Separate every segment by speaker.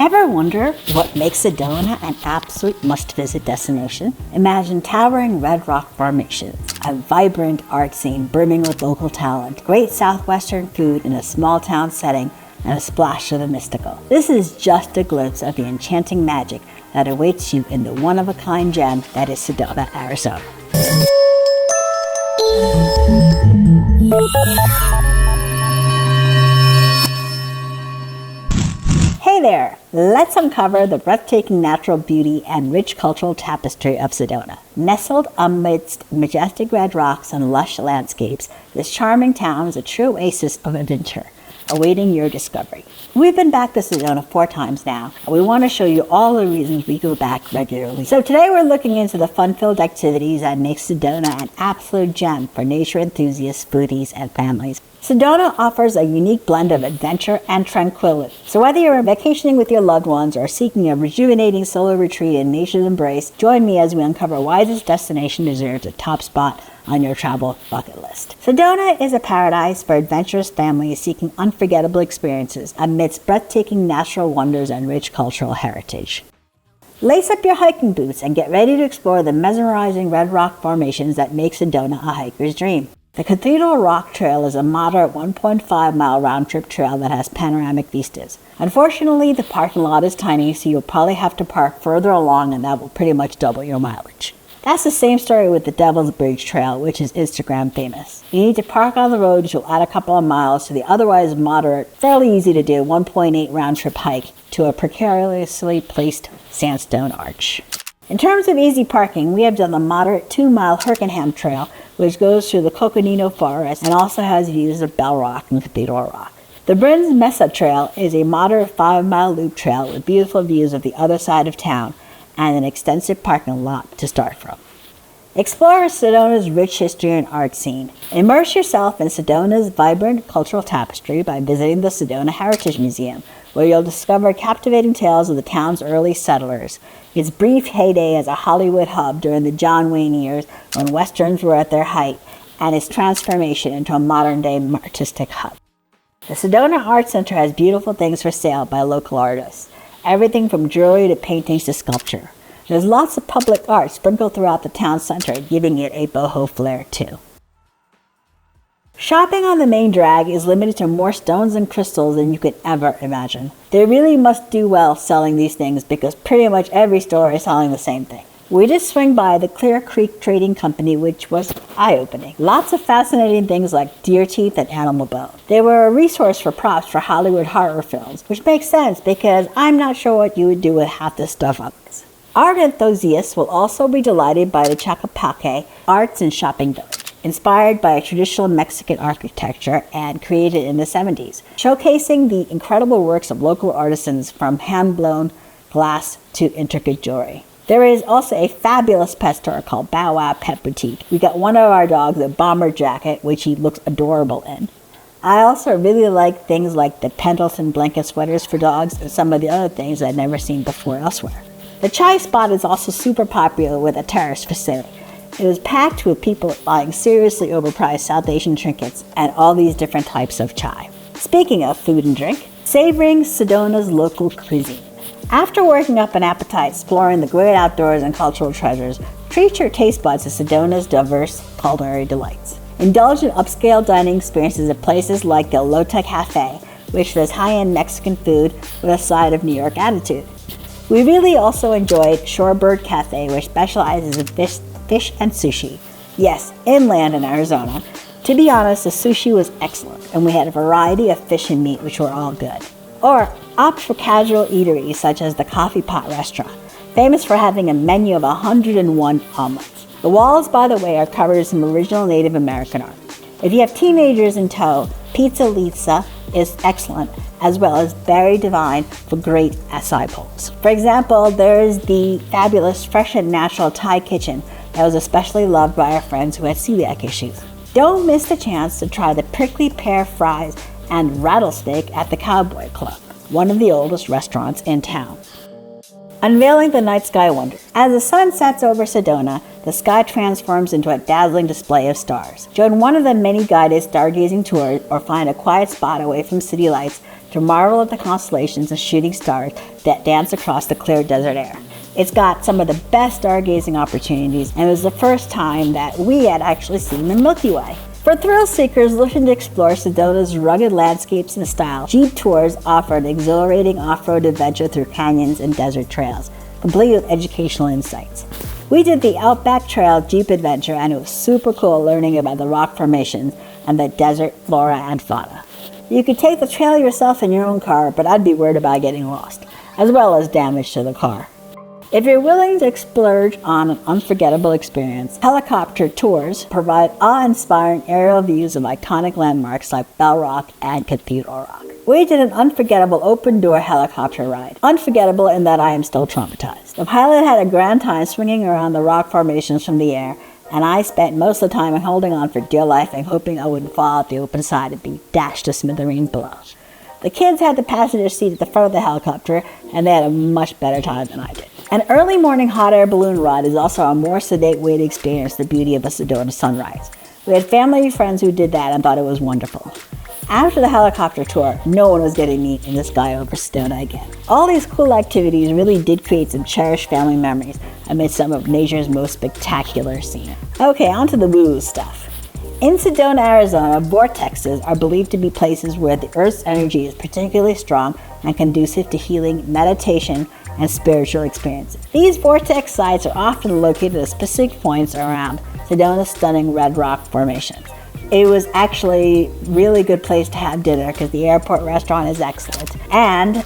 Speaker 1: Ever wonder what makes Sedona an absolute must-visit destination? Imagine towering red rock formations, a vibrant art scene brimming with local talent, great southwestern food in a small town setting, and a splash of the mystical. This is just a glimpse of the enchanting magic that awaits you in the one-of-a-kind gem that is Sedona, Arizona. Hey there! Let's uncover the breathtaking natural beauty and rich cultural tapestry of Sedona. Nestled amidst majestic red rocks and lush landscapes, this charming town is a true oasis of adventure, awaiting your discovery. We've been back to Sedona 4 times now, and we want to show you all the reasons we go back regularly. So today we're looking into the fun-filled activities that make Sedona an absolute gem for nature enthusiasts, foodies, and families. Sedona offers a unique blend of adventure and tranquility. So whether you're vacationing with your loved ones or seeking a rejuvenating solo retreat in nature's embrace, join me as we uncover why this destination deserves a top spot on your travel bucket list. Sedona is a paradise for adventurous families seeking unforgettable experiences amidst breathtaking natural wonders and rich cultural heritage. Lace up your hiking boots and get ready to explore the mesmerizing red rock formations that make Sedona a hiker's dream. The Cathedral Rock Trail is a moderate 1.5-mile round-trip trail that has panoramic vistas. Unfortunately, the parking lot is tiny, so you'll probably have to park further along, and that will pretty much double your mileage. That's the same story with the Devil's Bridge Trail, which is Instagram famous. You need to park on the road, which will add a couple of miles to the otherwise moderate, fairly easy to do 1.8 round-trip hike to a precariously placed sandstone arch. In terms of easy parking, we have done the moderate 2-mile Herkenham Trail, which goes through the Coconino Forest and also has views of Bell Rock and Cathedral Rock. The Airport Mesa Trail is a moderate 5-mile loop trail with beautiful views of the other side of town and an extensive parking lot to start from. Explore Sedona's rich history and art scene. Immerse yourself in Sedona's vibrant cultural tapestry by visiting the Sedona Heritage Museum, where you'll discover captivating tales of the town's early settlers, its brief heyday as a Hollywood hub during the John Wayne years when westerns were at their height, and its transformation into a modern-day artistic hub. The Sedona Art Center has beautiful things for sale by local artists, everything from jewelry to paintings to sculpture. There's lots of public art sprinkled throughout the town center, giving it a boho flair too. Shopping on the main drag is limited to more stones and crystals than you could ever imagine. They really must do well selling these things because pretty much every store is selling the same thing. We just swing by the Clear Creek Trading Company, which was eye-opening. Lots of fascinating things like deer teeth and animal bone. They were a resource for props for Hollywood horror films, which makes sense because I'm not sure what you would do with half this stuff up. Art enthusiasts will also be delighted by the Tlaquepaque Arts Shopping Village, inspired by traditional Mexican architecture and created in the 70s, showcasing the incredible works of local artisans from hand-blown glass to intricate jewelry. There is also a fabulous pet store called Bow Wow Pet Boutique. We got one of our dogs a bomber jacket, which he looks adorable in. I also really like things like the Pendleton blanket sweaters for dogs and some of the other things I've never seen before elsewhere. The chai spot is also super popular with a terrace facility. It is packed with people buying seriously overpriced South Asian trinkets and all these different types of chai. Speaking of food and drink, savoring Sedona's local cuisine. After working up an appetite exploring the great outdoors and cultural treasures, treat your taste buds to Sedona's diverse culinary delights. Indulge in upscale dining experiences at places like the L'Auberge Cafe, which does high-end Mexican food with a side of New York attitude. We really also enjoyed Shorebird Cafe, which specializes in fish and sushi. Yes, inland in Arizona. To be honest, the sushi was excellent, and we had a variety of fish and meat, which were all good. Or opt for casual eateries such as the Coffee Pot Restaurant, famous for having a menu of 101 omelets. The walls, by the way, are covered in some original Native American art. If you have teenagers in tow, Pizza Lizza is excellent, as well as Berry Divine for great acai bowls. For example, there is the fabulous Fresh and Natural Thai Kitchen that was especially loved by our friends who had celiac issues. Don't miss the chance to try the prickly pear fries and rattlesnake at the Cowboy Club, one of the oldest restaurants in town. Unveiling the night sky wonder. As the sun sets over Sedona, the sky transforms into a dazzling display of stars. Join one of the many guided stargazing tours or find a quiet spot away from city lights to marvel at the constellations and shooting stars that dance across the clear desert air. It's got some of the best stargazing opportunities, and it was the first time that we had actually seen the Milky Way. For thrill seekers looking to explore Sedona's rugged landscapes and style, Jeep tours offer an exhilarating off-road adventure through canyons and desert trails, complete with educational insights. We did the Outback Trail Jeep adventure, and it was super cool learning about the rock formations and the desert flora and fauna. You could take the trail yourself in your own car, but I'd be worried about getting lost, as well as damage to the car. If you're willing to splurge on an unforgettable experience, helicopter tours provide awe-inspiring aerial views of iconic landmarks like Bell Rock and Cathedral Rock. We did an unforgettable open-door helicopter ride. Unforgettable in that I am still traumatized. The pilot had a grand time swinging around the rock formations from the air, and I spent most of the time holding on for dear life and hoping I wouldn't fall out the open side and be dashed to smithereens below. The kids had the passenger seat at the front of the helicopter, and they had a much better time than I did. An early morning hot air balloon ride is also a more sedate way to experience the beauty of the Sedona sunrise. We had family and friends who did that and thought it was wonderful. After the helicopter tour, no one was getting me in the sky over Sedona again. All these cool activities really did create some cherished family memories amid some of nature's most spectacular scenery. Okay, on to the woo stuff. In Sedona, Arizona, vortexes are believed to be places where the Earth's energy is particularly strong and conducive to healing, meditation, and spiritual experiences. These vortex sites are often located at specific points around Sedona's stunning red rock formations. It was actually a really good place to have dinner because the airport restaurant is excellent, and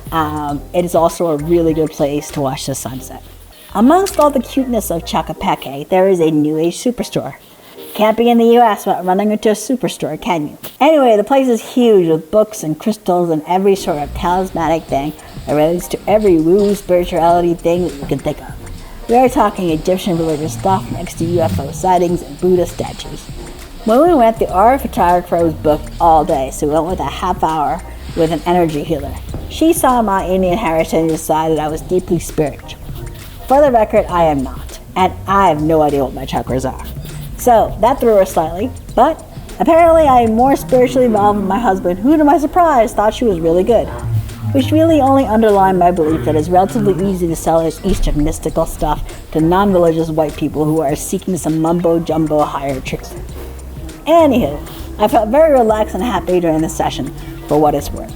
Speaker 1: it is also a really good place to watch the sunset. Amongst all the cuteness of Tlaquepaque, there is a New Age superstore. Can't be in the US without running into a superstore, can you? Anyway, the place is huge with books and crystals and every sort of talismanic thing that relates to every woo spirituality thing that you can think of. We are talking Egyptian religious stuff next to UFO sightings and Buddha statues. When we went, the aura photographer was booked all day, so we went with a half hour with an energy healer. She saw my Indian heritage and decided I was deeply spiritual. For the record, I am not, and I have no idea what my chakras are. So that threw her slightly, but apparently I am more spiritually involved than my husband, who to my surprise thought she was really good. Which really only underlined my belief that it's relatively easy to sell Eastern mystical stuff to non-religious white people who are seeking some mumbo-jumbo higher truth. Anywho, I felt very relaxed and happy during the session, for what it's worth.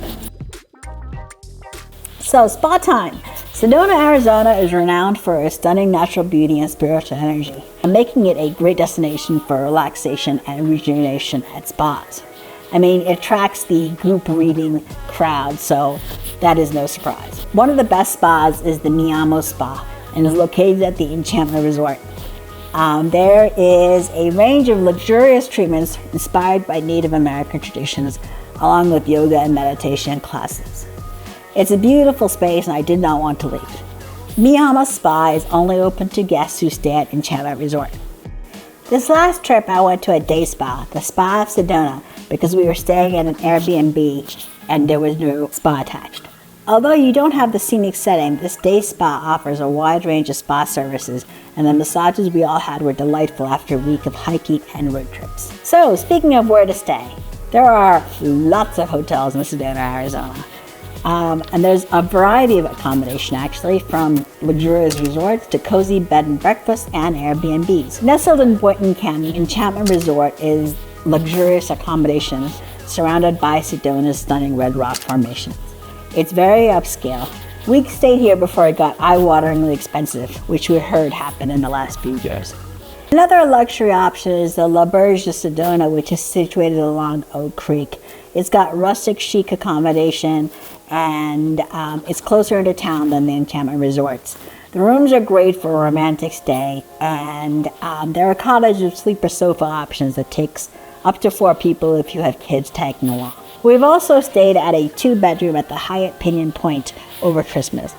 Speaker 1: So, spa time. Sedona, Arizona is renowned for its stunning natural beauty and spiritual energy, and making it a great destination for relaxation and rejuvenation at spas. I mean, it attracts the group reading crowd, so that is no surprise. One of the best spas is the Miamo Spa, and is located at the Enchantment Resort. There is a range of luxurious treatments inspired by Native American traditions, along with yoga and meditation classes. It's a beautiful space, and I did not want to leave. Miamo Spa is only open to guests who stay at Enchantment Resort. This last trip, I went to a day spa, the Spa of Sedona, because we were staying at an Airbnb and there was no spa attached. Although you don't have the scenic setting, this day spa offers a wide range of spa services, and the massages we all had were delightful after a week of hiking and road trips. So, speaking of where to stay, there are lots of hotels in Sedona, Arizona. And there's a variety of accommodation actually, from luxurious resorts to cozy bed and breakfast and Airbnbs. Nestled in Boynton County, Enchantment Resort is luxurious accommodations surrounded by Sedona's stunning red rock formations. It's very upscale. We stayed here before it got eye-wateringly expensive, which we heard happened in the last few years. Another luxury option is the L'Auberge de Sedona, which is situated along Oak Creek. It's got rustic chic accommodation, and it's closer into town than the Enchantment Resorts. The rooms are great for a romantic stay, and there are cottage with sleeper sofa options that takes up to 4 people if you have kids tagging along. We've also stayed at a 2-bedroom at the Hyatt Pinion Point over Christmas.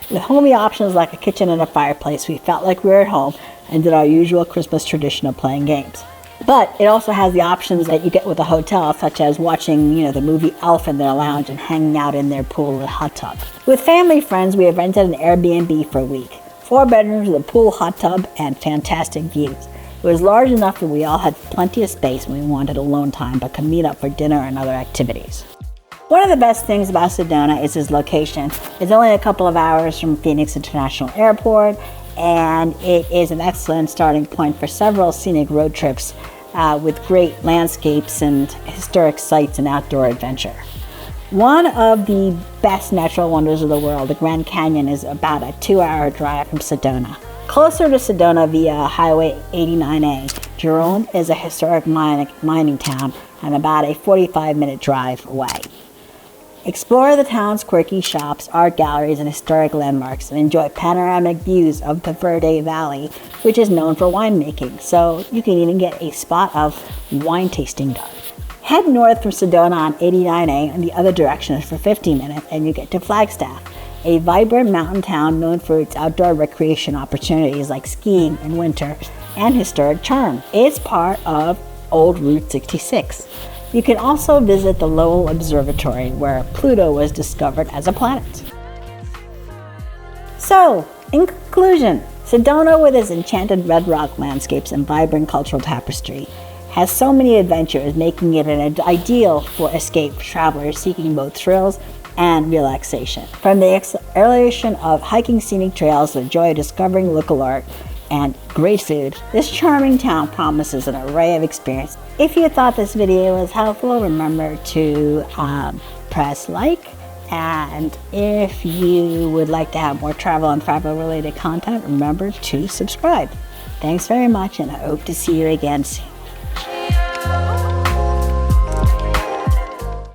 Speaker 1: With homey options like a kitchen and a fireplace, we felt like we were at home and did our usual Christmas tradition of playing games. But it also has the options that you get with a hotel, such as watching, the movie Elf in their lounge and hanging out in their pool and hot tub. With family friends, we have rented an Airbnb for a week. 4 bedrooms with a pool, hot tub, and fantastic views. It was large enough that we all had plenty of space when we wanted alone time, but could meet up for dinner and other activities. One of the best things about Sedona is its location. It's only a couple of hours from Phoenix International Airport, and it is an excellent starting point for several scenic road trips with great landscapes and historic sites and outdoor adventure. One of the best natural wonders of the world, the Grand Canyon, is about a 2-hour drive from Sedona. Closer to Sedona via Highway 89A, Jerome is a historic mining town and about a 45-minute drive away. Explore the town's quirky shops, art galleries, and historic landmarks, and enjoy panoramic views of the Verde Valley, which is known for winemaking, so you can even get a spot of wine tasting done. Head north from Sedona on 89A in the other direction for 15 minutes, and you get to Flagstaff, a vibrant mountain town known for its outdoor recreation opportunities like skiing in winter and historic charm. It's part of Old Route 66. You can also visit the Lowell Observatory, where Pluto was discovered as a planet. So, in conclusion, Sedona, with its enchanted red rock landscapes and vibrant cultural tapestry, has so many adventures, making it an ideal for escape travelers seeking both thrills and relaxation. From the exhilaration of hiking scenic trails to the joy of discovering local art and great food, this charming town promises an array of experiences. If you thought this video was helpful, remember to press like, and if you would like to have more travel and travel related content, remember to subscribe. Thanks very much, and I hope to see you again soon.